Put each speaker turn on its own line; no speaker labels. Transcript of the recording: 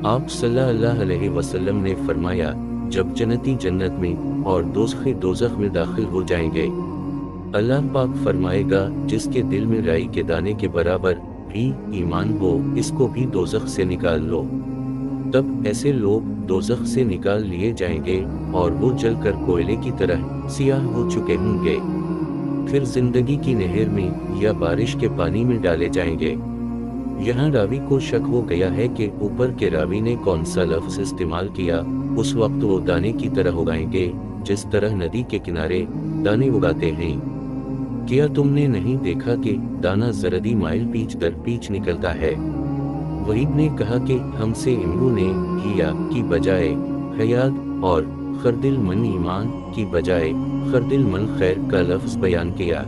آپ صلی اللہ علیہ وسلم نے فرمایا، جب جنتی جنت میں اور دوزخی دوزخ میں داخل ہو جائیں گے، اللہ پاک فرمائے گا جس کے دل میں رائی کے دانے کے برابر بھی ایمان ہو، اس کو بھی دوزخ سے نکال لو۔ تب ایسے لوگ دوزخ سے نکال لیے جائیں گے اور وہ جل کر کوئلے کی طرح سیاہ ہو چکے ہوں گے، پھر زندگی کی نہر میں یا بارش کے پانی میں ڈالے جائیں گے۔ یہاں راوی کو شک ہو گیا ہے کہ اوپر کے راوی نے کون سا لفظ استعمال کیا۔ اس وقت وہ دانے کی طرح اگائیں گے جس طرح ندی کے کنارے دانے اگاتے ہیں۔ کیا تم نے نہیں دیکھا کہ دانہ زردی مائل پیچ در پیچ نکلتا ہے؟ وحید نے کہا کہ ہم سے امرو نے ہیا کی بجائے حیات اور خردل من ایمان کی بجائے خردل من خیر کا لفظ بیان کیا۔